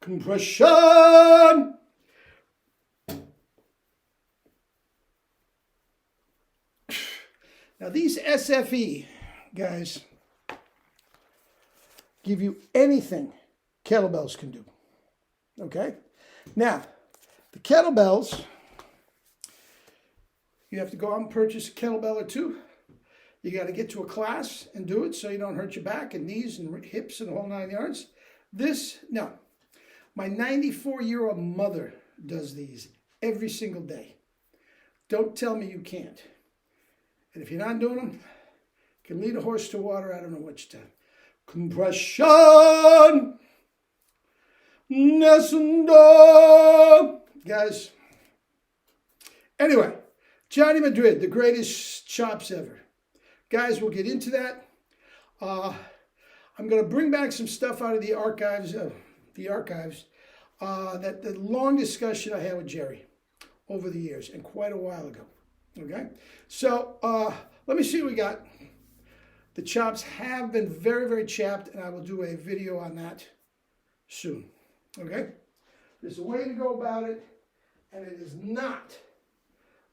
Compression. Now these SFE guys give you anything kettlebells can do. Okay? Now, the kettlebells, you have to go out and purchase a kettlebell or two. You got to get to a class and do it so you don't hurt your back and knees and hips and the whole 9 yards. No. My 94-year-old mother does these every single day. Don't tell me you can't. And if you're not doing them, you can lead a horse to water. I don't know what you tell. Compression. Guys. Anyway, Johnny Madrid, the greatest chops ever. Guys, we'll get into that. I'm going to bring back some stuff out of the archives. That the long discussion I had with Jerry over the years and quite a while ago. Okay, so let me see what we got. The chops have been very, very chapped, and I will do a video on that soon. Okay, there's a way to go about it, and it is not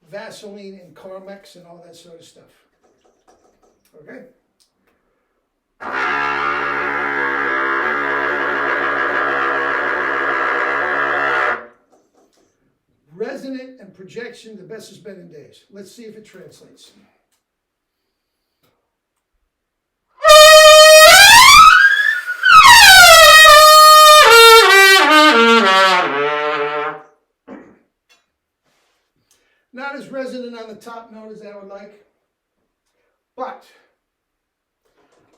Vaseline and Carmex and all that sort of stuff. Okay. Resonant and projection, the best it's been in days. Let's see if it translates. Not as resonant on the top note as I would like, but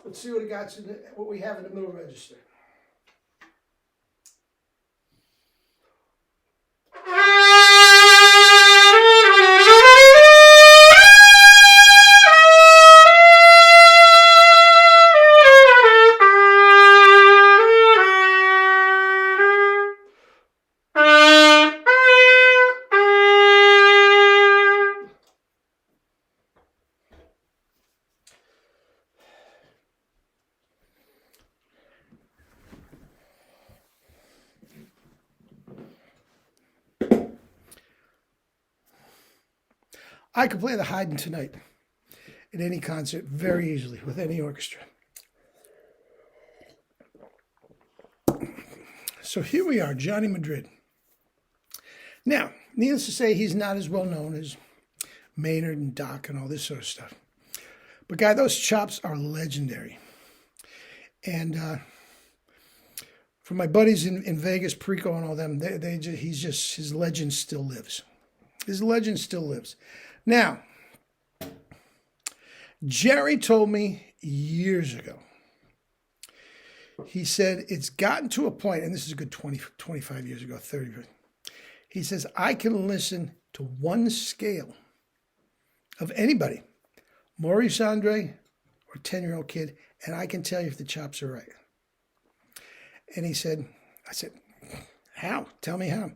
let's see what we have in the middle register. I could play the Haydn tonight at any concert very easily with any orchestra. So here we are, Johnny Madrid. Now, needless to say, he's not as well known as Maynard and Doc and all this sort of stuff. But guy, those chops are legendary. And for my buddies in Vegas, Perico and all them, his legend still lives. His legend still lives. Now, Jerry told me years ago, he said, it's gotten to a point, and this is a good 20, 25 years ago, 30 years. He says, I can listen to one scale of anybody, Maurice Andre or 10-year-old kid, and I can tell you if the chops are right. And I said, how? Tell me how.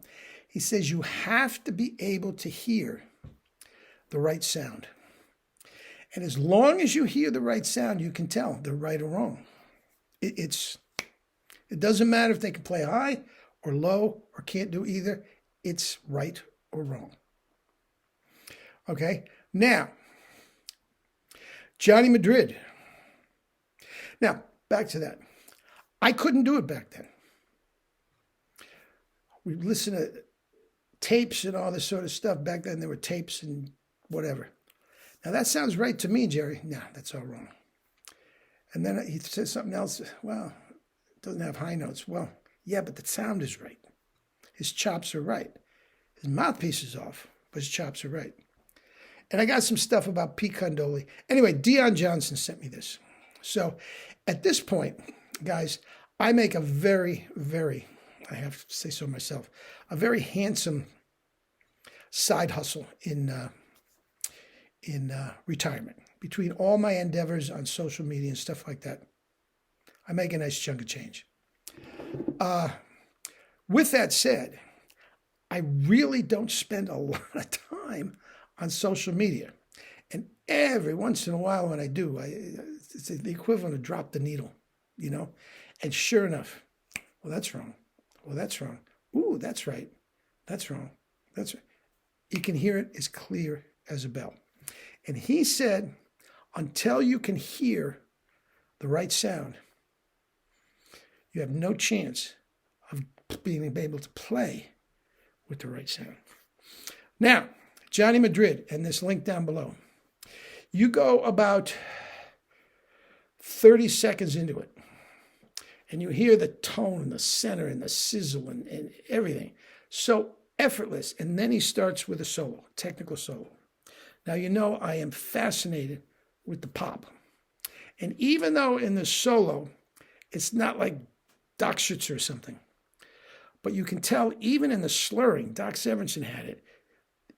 He says, you have to be able to hear the right sound. And as long as you hear the right sound, you can tell they're right or wrong. It doesn't matter if they can play high or low or can't do either. It's right or wrong. Okay? Now, Johnny Madrid. Now, back to that. I couldn't do it back then. We listened to tapes and all this sort of stuff. Back then there were tapes and whatever. Now that sounds right to me, Jerry. No, that's all wrong. And then he says something else. Well, it doesn't have high notes. Well, yeah, but the sound is right. His chops are right. His mouthpiece is off, but his chops are right. And I got some stuff about Pete Condoli. Anyway, Dion Johnson sent me this. So at this point, guys, I make a very, very, I have to say so myself, a very handsome side hustle in retirement. Between all my endeavors on social media and stuff like that, I make a nice chunk of change. With that said, I really don't spend a lot of time on social media. And every once in a while when I do, it's the equivalent of drop the needle, you know? And sure enough, well, that's wrong. Well, that's wrong. Ooh, that's right. That's wrong. That's right. You can hear it as clear as a bell. And he said, until you can hear the right sound, you have no chance of being able to play with the right sound. Now, Johnny Madrid, and this link down below. You go about 30 seconds into it, and you hear the tone and the center and the sizzle and everything. So effortless. And then he starts with a solo, technical solo. Now, you know I am fascinated with the pop. And even though in the solo, it's not like Doc Schützer or something, but you can tell even in the slurring, Doc Severinsen had it,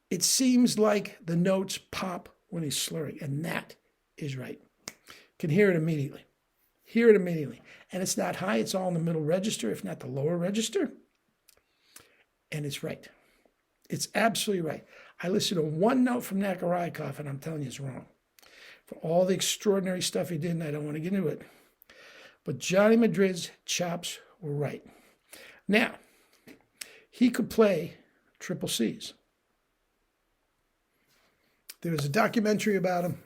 it seems like the notes pop when he's slurring, and that is right. Can hear it immediately. Hear it immediately. And it's not high, it's all in the middle register, if not the lower register. And it's right. It's absolutely right. I listened to one note from Nakarikov, and I'm telling you it's wrong. For all the extraordinary stuff he did, and I don't want to get into it. But Johnny Madrid's chops were right. Now, he could play triple C's. There was a documentary about him.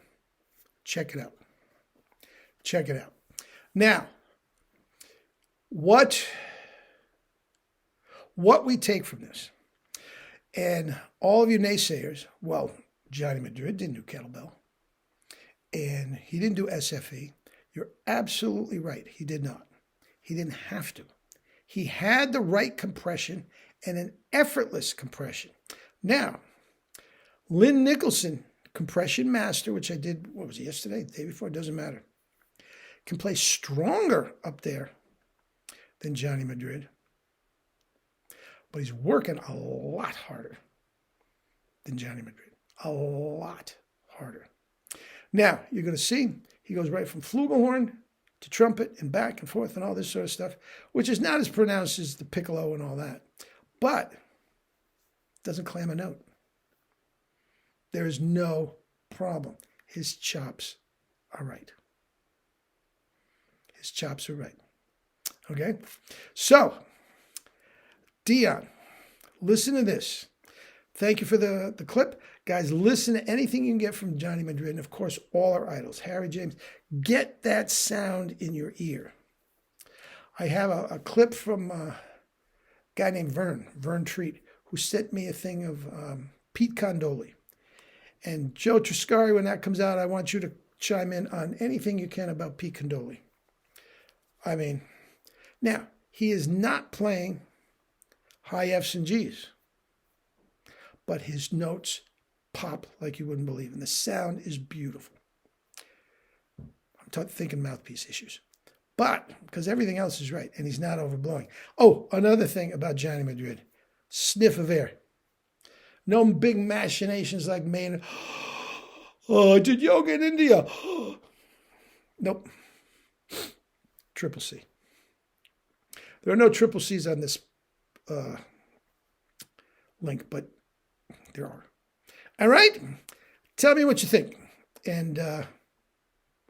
Check it out. Check it out. Now, what we take from this, and all of you naysayers, well, Johnny Madrid didn't do kettlebell, and he didn't do SFE. You're absolutely right. He did not. He didn't have to. He had the right compression and an effortless compression. Now, Lynn Nicholson, compression master, which I did, what was it, yesterday, the day before, it doesn't matter, can play stronger up there than Johnny Madrid. But he's working a lot harder than Johnny Madrid. A lot harder. Now, you're going to see he goes right from flugelhorn to trumpet and back and forth and all this sort of stuff, which is not as pronounced as the piccolo and all that, but doesn't clam a note. There is no problem. His chops are right. His chops are right. Okay? So, Dion, listen to this. Thank you for the clip. Guys, listen to anything you can get from Johnny Madrid. And, of course, all our idols. Harry James. Get that sound in your ear. I have a clip from a guy named Vern Treat, who sent me a thing of Pete Condoli. And Joe Triscari, when that comes out, I want you to chime in on anything you can about Pete Condoli. I mean, now, he is not playing high F's and G's, but his notes pop like you wouldn't believe, and the sound is beautiful. I'm thinking mouthpiece issues, but because everything else is right, and he's not overblowing. Oh, another thing about Johnny Madrid, sniff of air. No big machinations like Maynard. Oh, I did yoga in India. Nope. Triple C. There are no triple C's on this link, but there are. All right? Tell me what you think. And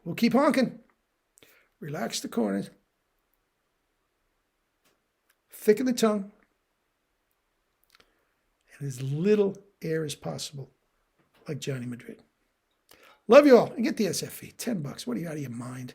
we'll keep honking. Relax the corners. Thicken the tongue. And as little air as possible, like Johnny Madrid. Love you all. And get the SFE. $10. What are you, out of your mind?